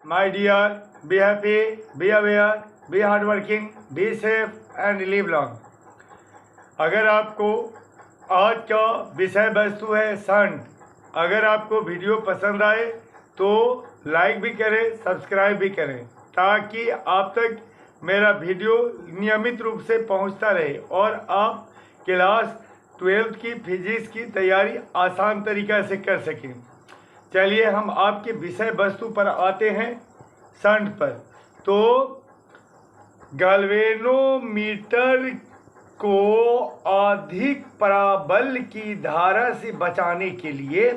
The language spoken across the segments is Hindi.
My dear, be happy, be aware, be hardworking, be safe and live long. अगर आपको आज का विषय वस्तु है सन, अगर आपको वीडियो पसंद आए तो लाइक भी करें, सब्सक्राइब भी करें, ताकि आप तक मेरा वीडियो नियमित रूप से पहुंचता रहे और आप क्लास 12th की फिजिक्स की तैयारी आसान तरीक़ा से कर सकें। चलिए हम आपके विषय वस्तु पर आते हैं, सन पर। तो गैल्वेनोमीटर को अधिक पराबल की धारा से बचाने के लिए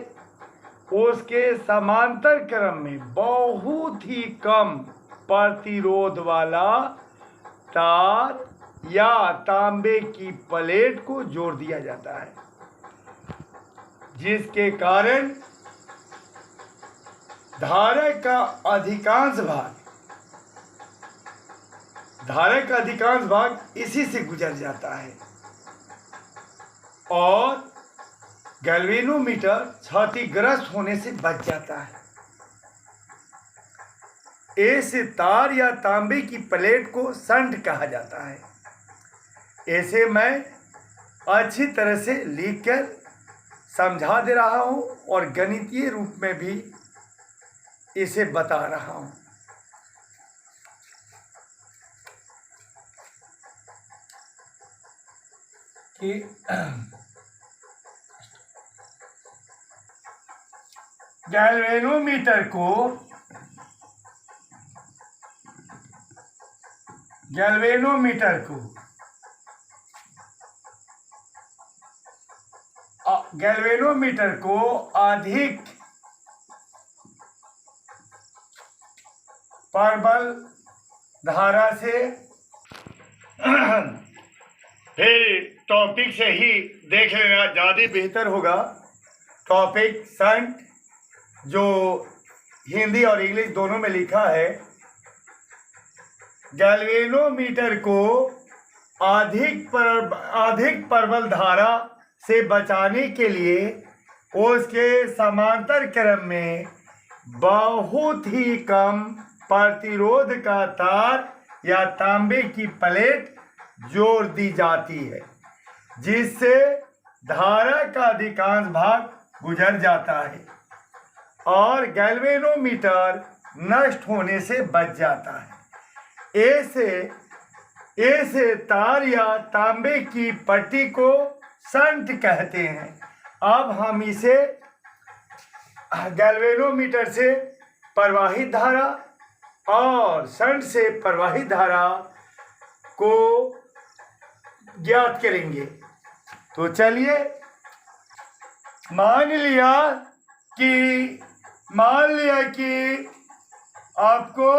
उसके समांतर क्रम में बहुत ही कम प्रतिरोध वाला तार या तांबे की प्लेट को जोड़ दिया जाता है, जिसके कारण धारा का अधिकांश भाग इसी से गुजर जाता है और गैल्वेनोमीटर क्षतिग्रस्त होने से बच जाता है। ऐसे तार या तांबे की प्लेट को शंट कहा जाता है। ऐसे मैं अच्छी तरह से लिखकर समझा दे रहा हूं और गणितीय रूप में भी इसे बता रहा हूं कि गैल्वेनोमीटर को अधिक प्रबल धारा से फिर टॉपिक से ही देख लेना ज़्यादा बेहतर होगा। टॉपिक शंट जो हिंदी और इंग्लिश दोनों में लिखा है। गैल्वेनोमीटर को अधिक प्रबल धारा से बचाने के लिए उसके समांतर क्रम में बहुत ही कम प्रतिरोध का तार या तांबे की प्लेट जोड़ दी जाती है, जिससे धारा का अधिकांश भाग गुजर जाता है और गैल्वेनोमीटर नष्ट होने से बच जाता है। ऐसे तार या तांबे की पट्टी को शंट कहते हैं। अब हम इसे गैल्वेनोमीटर से प्रवाहित धारा और शंट से प्रवाहित धारा को ज्ञात करेंगे। तो चलिए, मान लिया कि आपको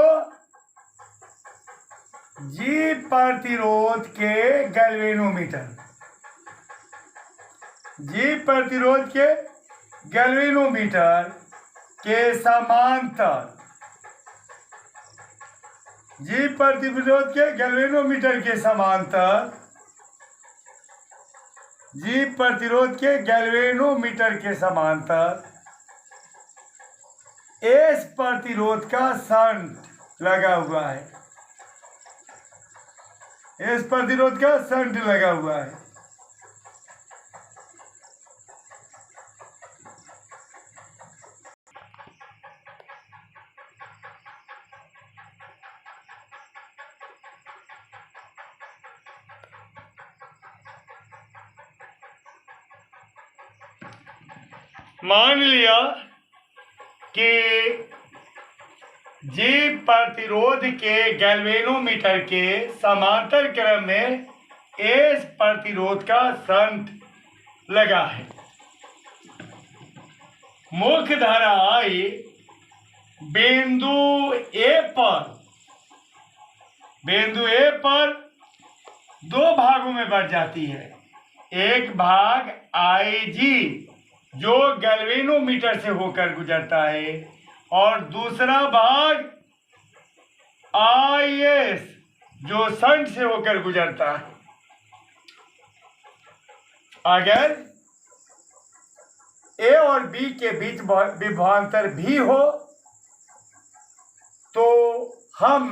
जी प्रतिरोध के गैल्वेनोमीटर के समांतर इस प्रतिरोध का शंट लगा हुआ है। मान लिया कि जी प्रतिरोध के गैल्वेनोमीटर के समांतर क्रम में इस प्रतिरोध का शंट लगा है। मुख्य धारा आई बिंदु ए पर दो भागों में बढ़ जाती है। एक भाग IG जो गैल्वेनोमीटर से होकर गुजरता है और दूसरा भाग IS जो शंट से होकर गुजरता है। अगर ए और बी के बीच विभवांतर भी हो हम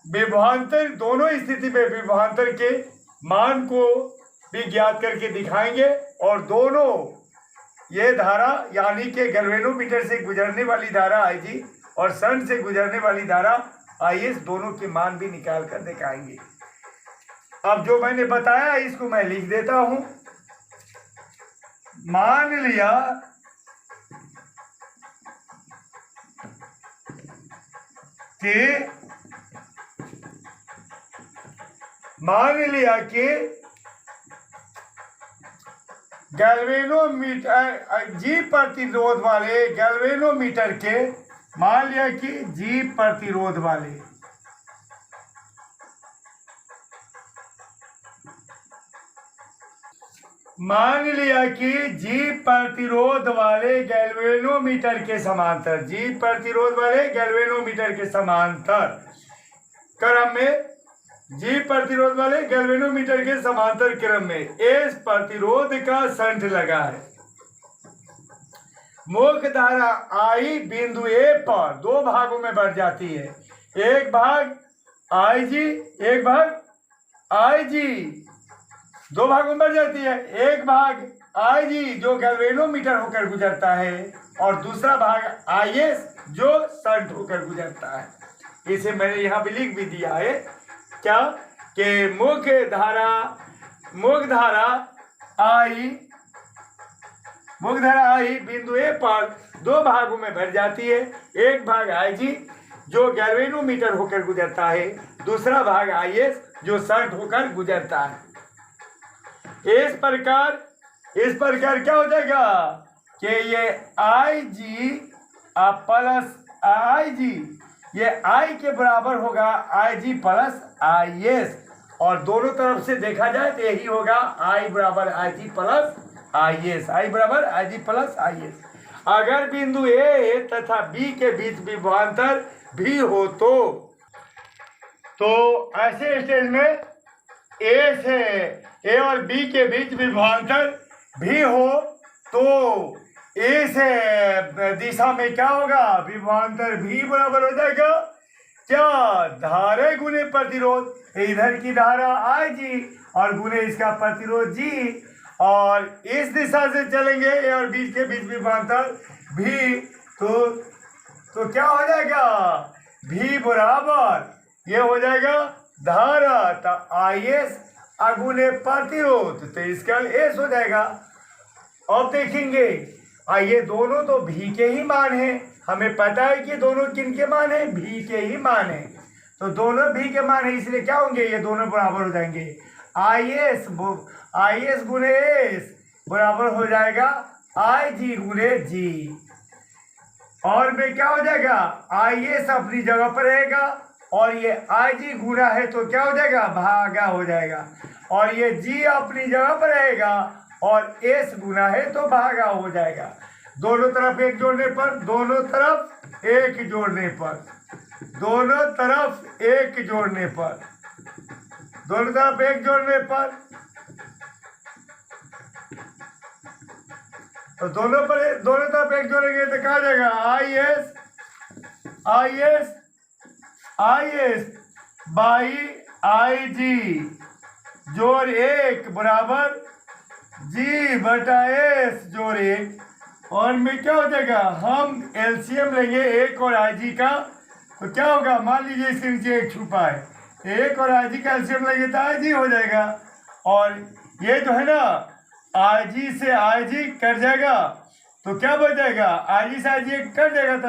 विभवांतर, दोनों स्थिति में विभवांतर के मान को भी ज्ञात करके दिखाएंगे और दोनों ये धारा यानी कि गैल्वेनोमीटर से गुजरने वाली धारा IG और शंट से गुजरने वाली धारा IS दोनों के मान भी निकाल कर दिखाएंगे। अब जो मैंने बताया इसको मैं लिख देता हूं। मान लिया कि गैल्वेनोमीटर G प्रतिरोध वाले गैल्वेनोमीटर के, मान लिया कि G प्रतिरोध वाले गैल्वेनोमीटर के समांतर, G प्रतिरोध वाले गैल्वेनोमीटर के समांतर क्रम में, G प्रतिरोध वाले गैल्वेनोमीटर के समांतर क्रम में S प्रतिरोध का शंट लगा है। मुख्य धारा I बिंदु A पर दो भागों में बढ़ जाती है, एक भाग IG, एक भाग IG, दो भागों में बढ़ जाती है। एक भाग IG जो गैल्वेनोमीटर होकर गुजरता है और दूसरा भाग IS जो शंट होकर गुजरता है। इसे मैंने यहाँ भी लिख भी दिया है क्या कि मुख्य धारा I बिंदु A पर दो भागों में बढ़ जाती है, एक भाग IG जो गैल्वेनोमीटर होकर गुजरता है, दूसरा भाग IS जो शंट होकर गुजरता है। इस प्रकार क्या हो जाएगा कि ये IG प्लस IG ये I के बराबर होगा IG प्लस IS, और दोनों तरफ से देखा जाए तो यही होगा I बराबर IG प्लस IS, I बराबर IG प्लस IS। अगर बिंदु A तथा B के बीच विभवांतर भी हो तो ऐसे स्टेज में A और B के बीच विभवांतर भी हो तो इस दिशा में क्या होगा, विभवांतर भी बराबर हो जाएगा क्या, धारा गुने प्रतिरोध, इधर की धारा IG और गुने इसका प्रतिरोध G, और इस दिशा से चलेंगे A और B के बीच विभवांतर भी तो क्या हो जाएगा, भी बराबर ये हो जाएगा धारा तो IS अगुने प्रतिरोध, तो इसका S हो जाएगा। अब देखेंगे ये दोनों तो भी के ही मान है, हमें पता है कि दोनों किन के मान है, भी के ही मान है, तो दोनों भी के मान है, इसलिए क्या होंगे, ये दोनों बराबर हो जाएंगे। IS गुने S बराबर हो जाएगा IG गुने G, और में क्या हो जाएगा, IS अपनी जगह पर रहेगा और ये IG गुना है तो क्या हो जाएगा, भागा हो जाएगा, और ये G अपनी जगह पर रहेगा और S गुना है तो भागा हो जाएगा। दोनों तरफ एक जोड़ने पर, दोनों तरफ एक जोड़ने पर, दोनों तरफ एक जोड़ने पर, दोनों तरफ एक जोड़ने पर, तो दोनों तरफ एक जोड़ेंगे तो क्या जाएगा, IS बाई IG जोड़ 1 बराबर G बटा S जोड़ 1, और में क्या हो जाएगा, हम एलसीएम लेंगे 1 और IG का, तो क्या होगा, मान लीजिए इसके नीचे 1 छुपा है, 1 और IG का एलसीएम लेंगे तो IG हो जाएगा, और ये जो है ना IG से IG कट जाएगा तो क्या बच जाएगा, IG से IG कट जाएगा तो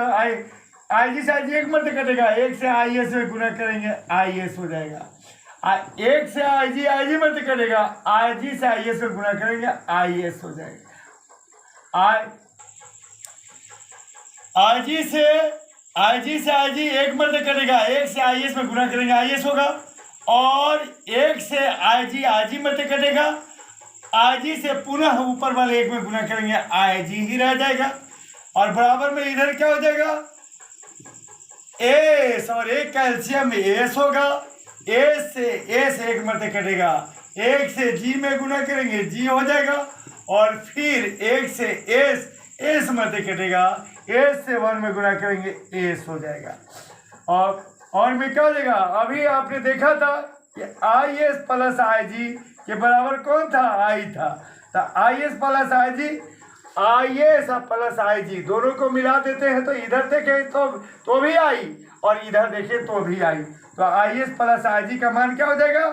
IG से IG 1 मत कटेगा, 1 से IS में गुना करेंगे IS हो जाएगा, 1 से IG मत कटेगा, IG से IS में गुना करेंगे IS हो जाएगा। IG से IG 1 मत कटेगा, 1 से IS में गुना करेंगे IS होगा, और 1 से IG मत कटेगा, IG से पुनः ऊपर वाले 1 में गुना करेंगे IG ही रह जाएगा, और बराबर में इधर क्या हो जाएगा, S और 1 का एलसीएम S होगा, S से S 1 मत कटेगा, 1 से G में गुना करेंगे G हो जाएगा, और फिर 1 से S मत कटेगा, S से 1 में गुना करेंगे S हो जाएगा। और में क्या हो जाएगा, अभी आपने देखा था कि आई एस प्लस आई जी के बराबर कौन था, आई था। तो I S plus I G, I S plus I G दोनों को मिला देते हैं तो इधर देखें तो भी आई और इधर देखें तो भी आई। तो आई एस प्लस आई जी का मान क्या हो जाएगा,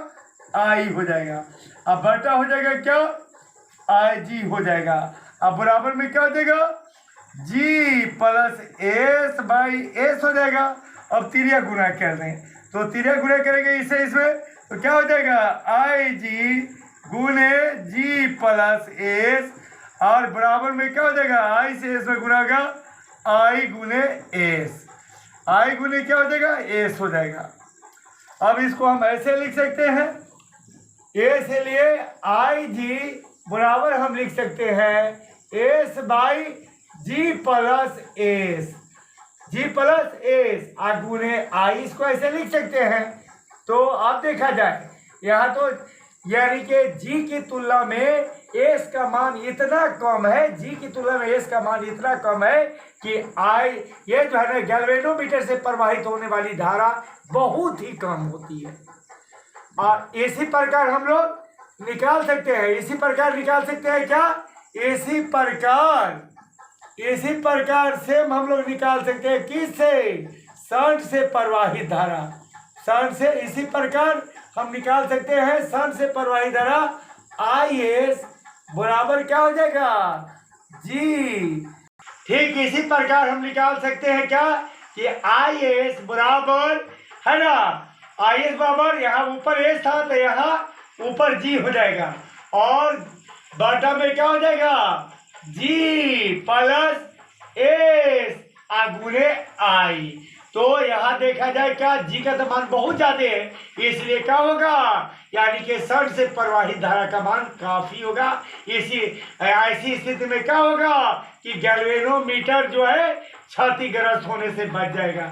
आई हो जाएगा। अब बटा हो जाएगा क्या, आई जी हो जाएगा। अब बराबर में क्या हो जाएगा, जी प्लस एस बाई एस हो जाएगा। अब तिरिया गुना कर दें तो तिरिया गुना करेंगे इसे इसमें तो क्या हो जाएगा, आई जी गुने जी प्लस एस और बराबर में क्या हो जाएगा, आई से एस में गुना होगा, आई गुने एस, आई गुने क्या हो जाएगा, एस हो जाएगा। अब इसको हम ऐसे लिख सकते हैं, ए से लिए आई जी बराबर हम लिख सकते हैं S by G plus S, G plus S और गुने आई, इसको ऐसे लिख सकते हैं। तो अब देखा जाए यहाँ तो यानी कि जी की तुलना में एस का मान इतना कम है, जी की तुलना में एस का मान इतना कम है कि आई ये जो है ना गैल्वेनोमीटर से प्रवाहित होने वाली धारा बहुत ही कम होती है। और इसी प्रकार हम लोग निकाल सकते हैं, इसी प्रकार निकाल सकते हैं क्या, इसी प्रकार से हम लोग निकाल सकते हैं किससे, शंट से प्रवाहित धारा, शंट से इसी प्रकार हम निकाल सकते हैं शंट से प्रवाहित धारा आई एस बराबर क्या हो जाएगा, जी। ठीक इसी प्रकार हम निकाल सकते हैं क्या कि आई एस बराबर है ना, आई एस बराबर यहाँ ऊपर एस था तो यहाँ ऊपर जी हो जाएगा और बटा में क्या हो जाएगा, जी प्लस एस गुने आई। तो यहाँ देखा जाए क्या, जी का तो मान बहुत ज्यादा है इसलिए क्या होगा, यानी कि शंट से प्रवाहित धारा का मान काफी होगा। ऐसी स्थिति में क्या होगा कि गैल्वेनोमीटर जो है क्षतिग्रस्त होने से बच जाएगा।